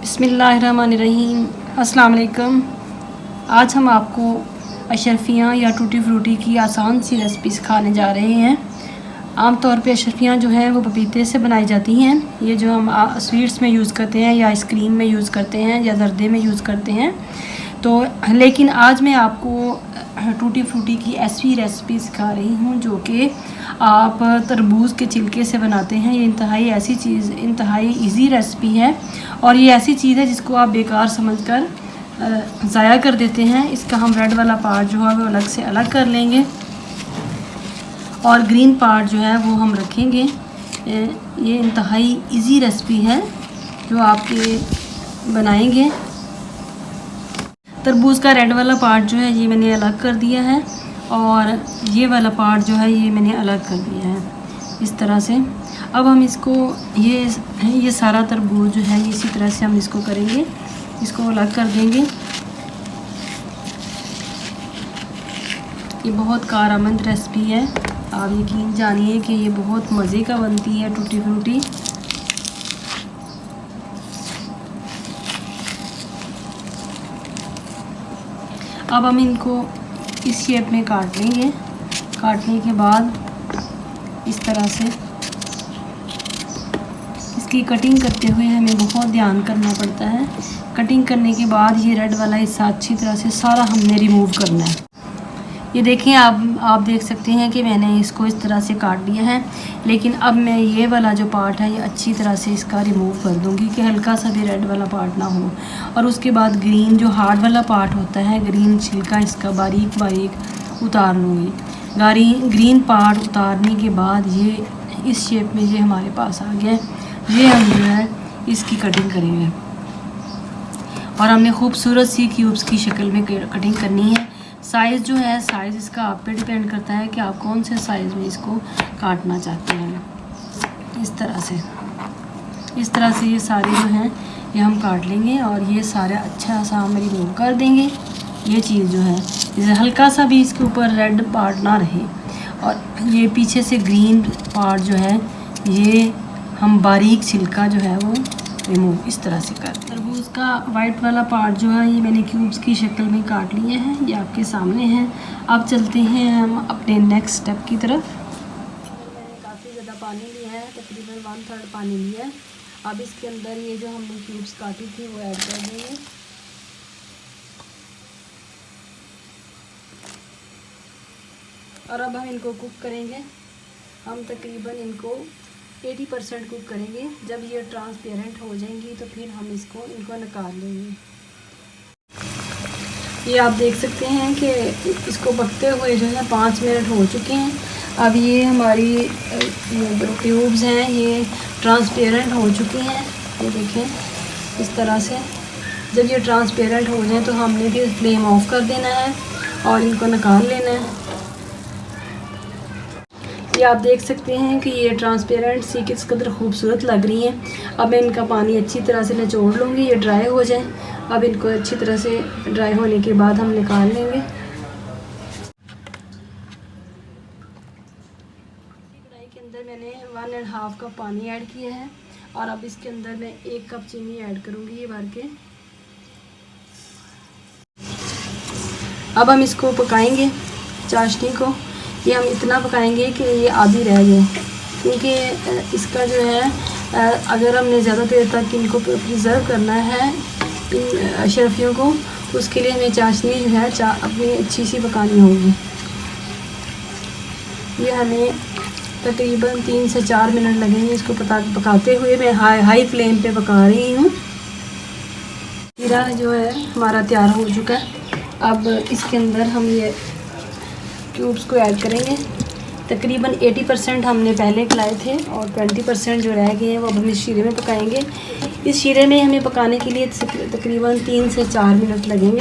बिस्मिल्लाहिर्रहमानिर्रहीम। अस्सलाम वालेकुम। आज हम आपको अशरफियाँ या टूटी फ्रूटी की आसान सी रेसिपी सिखाने जा रहे हैं। आम तौर पे अशरफियाँ जो हैं वो पपीते से बनाई जाती हैं। ये जो हम स्वीट्स में यूज़ करते हैं या आइसक्रीम में यूज़ करते हैं या जर्दे में यूज़ करते हैं। तो लेकिन आज मैं आपको टूटी फ्रूटी की ऐसी रेसिपी सिखा रही हूँ जो कि आप तरबूज के छिलके से बनाते हैं। ये इंतहाई इजी रेसिपी है और ये ऐसी चीज़ है जिसको आप बेकार समझकर ज़ाया कर देते हैं। इसका हम रेड वाला पार्ट जो है वो अलग कर लेंगे और ग्रीन पार्ट जो है वो हम रखेंगे। ये इंतहाई इजी रेसिपी है जो आपके बनाएंगे। तरबूज का रेड वाला पार्ट जो है ये मैंने अलग कर दिया है और ये वाला पार्ट जो है ये मैंने अलग कर दिया है इस तरह से। अब हम इसको ये सारा तरबूज जो है इसी तरह से हम इसको करेंगे, इसको अलग कर देंगे। ये बहुत कारआमद रेसिपी है, आप यकीन जानिए कि ये बहुत मज़े का बनती है टूटी फ्रूटी। अब हम इनको इस शेप में काट लेंगे। काटने के बाद इस तरह से इसकी कटिंग करते हुए हमें बहुत ध्यान करना पड़ता है। कटिंग करने के बाद ये रेड वाला हिस्सा अच्छी तरह से सारा हमने रिमूव करना है। ये देखें, आप देख सकते हैं कि मैंने इसको इस तरह से काट लिया है। लेकिन अब मैं ये वाला जो पार्ट है ये अच्छी तरह से इसका रिमूव कर दूंगी कि हल्का सा भी रेड वाला पार्ट ना हो। और उसके बाद ग्रीन जो हार्ड वाला पार्ट होता है, ग्रीन छिलका इसका बारीक उतार लूँगी। ग्रीन पार्ट उतारने के बाद ये इस शेप में ये हमारे पास आ गया। ये हम जो है इसकी कटिंग करेंगे और हमने खूबसूरत सी क्यूब्स की शक्ल में कटिंग करनी है। साइज़ जो है साइज़ इसका आप पे डिपेंड करता है कि आप कौन से साइज़ में इसको काटना चाहते हैं। इस तरह से ये सारे जो हैं ये हम काट लेंगे और ये सारे अच्छा सा हम रिमूव कर देंगे। ये चीज़ जो है जैसे हल्का सा भी इसके ऊपर रेड पार्ट ना रहे और ये पीछे से ग्रीन पार्ट जो है ये हम बारीक छिलका जो है वो रिमूव इस तरह से कर। तरबूज का वाइट वाला पार्ट जो है ये मैंने क्यूब्स की शक्ल में काट लिए हैं, ये आपके सामने हैं। अब चलते हैं हम अपने नेक्स्ट स्टेप की तरफ। मैंने काफ़ी ज़्यादा पानी लिया है, तकरीबन 1/3 पानी लिया है। अब इसके अंदर ये जो हमने क्यूब्स काटी थी वो ऐड कर देंगे। और अब हम इनको कुक करेंगे। हम तकरीबन इनको 80% कुक करेंगे। जब ये ट्रांसपेरेंट हो जाएंगी तो फिर हम इनको निकाल लेंगे। ये आप देख सकते हैं कि इसको पकते हुए जो है 5 मिनट हो चुके हैं। अब ये हमारी जो ट्यूब्स हैं ये ट्रांसपेरेंट हो चुकी हैं। ये देखें इस तरह से। जब ये ट्रांसपेरेंट हो जाए तो हमने फिर फ्लेम ऑफ कर देना है और इनको निकाल लेना है। ये आप देख सकते हैं कि ये ट्रांसपेरेंट सी किस कदर खूबसूरत लग रही हैं। अब मैं इनका पानी अच्छी तरह से निचोड़ लूँगी, ये ड्राई हो जाए। अब इनको अच्छी तरह से ड्राई होने के बाद हम निकाल लेंगे। कढ़ाई के अंदर मैंने 1.5 कप पानी ऐड किया है और अब इसके अंदर मैं 1 कप चीनी ऐड करूँगी ये भर के। अब हम इसको पकाएंगे चाशनी को। ये हम इतना पकाएंगे कि ये आधी रह जाए, क्योंकि इसका जो है अगर हमने ज़्यादा देर तक इनको प्रिज़र्व करना है इन अशरफियों को, तो उसके लिए हमें चाशनी जो है अपनी अच्छी सी पकानी होगी। ये हमें तकरीबन 3 से 4 मिनट लगेंगे इसको पकाते हुए। मैं हाई फ्लेम पे पका रही हूँ। जीरा जो है हमारा तैयार हो चुका है। अब इसके अंदर हम ये क्यूब्स को ऐड करेंगे। तकरीबन 80% हमने पहले खिलाए थे और 20% जो रह गए हैं वो अब हम इस शीरे में पकाएंगे। इस शीरे में हमें पकाने के लिए तकरीबन 3 से 4 मिनट लगेंगे।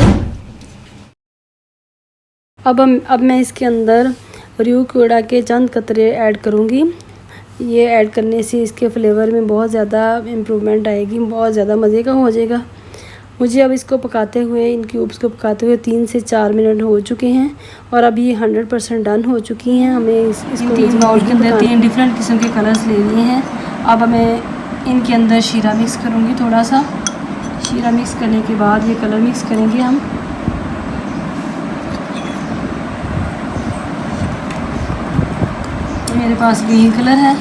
अब मैं इसके अंदर रूह कोड़ा के चंद कतरे ऐड करूँगी। ये ऐड करने से इसके फ्लेवर में बहुत ज़्यादा इम्प्रूवमेंट आएगी, बहुत ज़्यादा मज़े का हो जाएगा। मुझे अब इसको पकाते हुए इन क्यूब्स को पकाते हुए 3 से 4 मिनट हो चुके हैं और अब ये 100% डन हो चुकी हैं। हमें इसको 3 बाउल के अंदर 3 डिफरेंट किस्म के कलर्स ले लिए हैं। अब मैं इनके अंदर शीरा मिक्स करूँगी थोड़ा सा। शीरा मिक्स करने के बाद ये कलर मिक्स करेंगे हम। मेरे पास ग्रीन कलर है।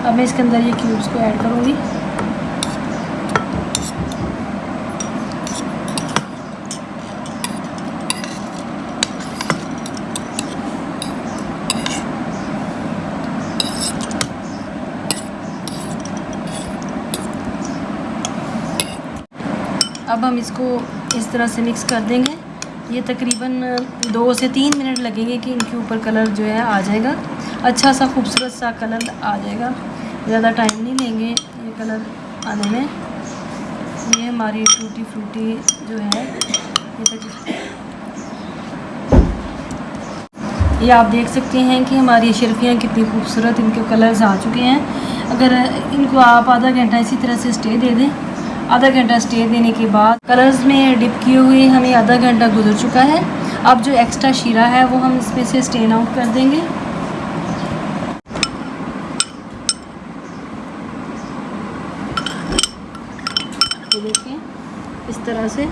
अब मैं इसके अंदर ये क्यूब्स को ऐड करूँगी। अब हम इसको इस तरह से मिक्स कर देंगे। ये तकरीबन 2 से 3 मिनट लगेंगे कि इनके ऊपर कलर जो है आ जाएगा, अच्छा सा खूबसूरत सा कलर आ जाएगा। ज़्यादा टाइम नहीं लेंगे ये कलर आने में। ये हमारी टूटी फ्रूटी जो है ये आप देख सकते हैं कि हमारी शर्फियाँ कितनी खूबसूरत इनके कलर्स आ चुके हैं। अगर इनको आप आधा घंटा इसी तरह से स्टे दे दें, आधा घंटा स्टे देने के बाद कलर्स में डिप किए हुए हमें आधा घंटा गुजर चुका है। अब जो एक्स्ट्रा शीरा है वो हम इसमें से स्टेन आउट कर देंगे। ये देखिए इस तरह से।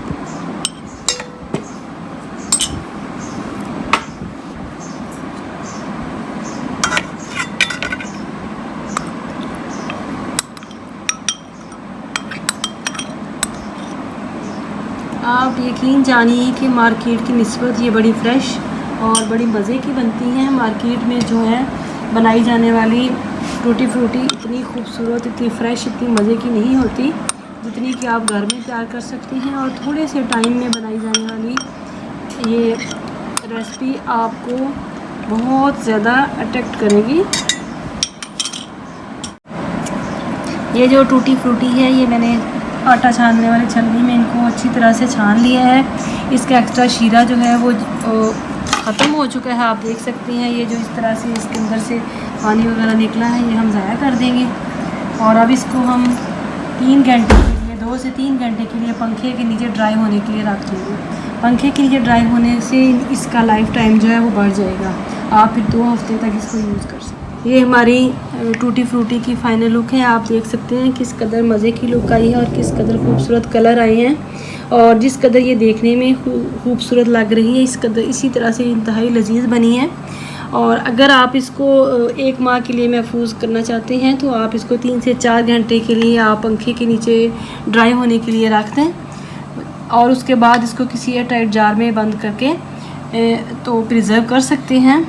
आप यकीन जानिए कि मार्केट की निस्बत ये बड़ी फ़्रेश और बड़ी मज़े की बनती हैं। मार्केट में जो है बनाई जाने वाली टूटी फ्रूटी इतनी खूबसूरत, इतनी फ़्रेश, इतनी मज़े की नहीं होती जितनी कि आप घर में तैयार कर सकती हैं। और थोड़े से टाइम में बनाई जाने वाली ये रेसिपी आपको बहुत ज़्यादा अट्रैक्ट करेगी। ये जो टूटी फ्रूटी है ये मैंने आटा छानने वाले छलनी में इनको अच्छी तरह से छान लिया है। इसका एक्स्ट्रा शीरा जो है वो ख़त्म हो चुका है, आप देख सकते हैं। ये जो इस तरह से इसके अंदर से पानी वगैरह निकला है ये हम ज़ाया कर देंगे। और अब इसको हम 3 घंटे के लिए, 2 से 3 घंटे के लिए पंखे के नीचे ड्राई होने के लिए रख देंगे। पंखे के नीचे ड्राई होने से इसका लाइफ टाइम जो है वो बढ़ जाएगा। आप फिर 2 हफ्ते तक इसको यूज़ कर सकते हैं। ये हमारी टूटी फ्रूटी की फ़ाइनल लुक है। आप देख सकते हैं किस कदर मज़े की लुक आई है और किस कदर खूबसूरत कलर आए हैं। और जिस कदर ये देखने में खूबसूरत लग रही है इस कदर इसी तरह से इंतहाई लजीज बनी है। और अगर आप इसको 1 माह के लिए महफूज करना चाहते हैं तो आप इसको 3 से 4 घंटे के लिए आप पंखे के नीचे ड्राई होने के लिए रख दें और उसके बाद इसको किसी एयरटाइट जार में बंद करके तो प्रिज़र्व कर सकते हैं।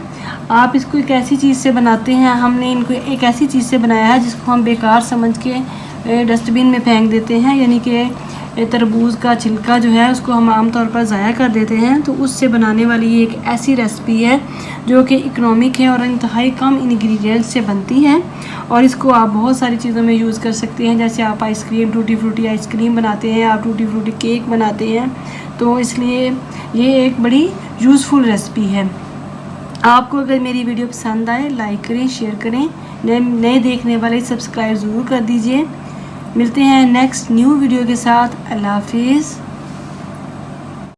आप इसको एक ऐसी चीज़ से बनाते हैं, हमने इनको एक ऐसी चीज़ से बनाया है जिसको हम बेकार समझ के डस्टबिन में फेंक देते हैं, यानी कि तरबूज का छिलका जो है उसको हम आम तौर पर ज़ाया कर देते हैं। तो उससे बनाने वाली ये एक ऐसी रेसिपी है जो कि इकोनॉमिक है और इंतहाई कम इंग्रेडिएंट्स से बनती है। और इसको आप बहुत सारी चीज़ों में यूज़ कर सकते हैं, जैसे आप आइसक्रीम, टूटी फ्रूटी आइसक्रीम बनाते हैं, आप टूटी फ्रूटी केक बनाते हैं। तो इसलिए ये एक बड़ी यूज़फुल रेसिपी है। आपको अगर मेरी वीडियो पसंद आए लाइक करें, शेयर करें, नए देखने वाले सब्सक्राइब ज़रूर कर दीजिए। मिलते हैं नेक्स्ट न्यू वीडियो के साथ। अल्लाह हाफिज़।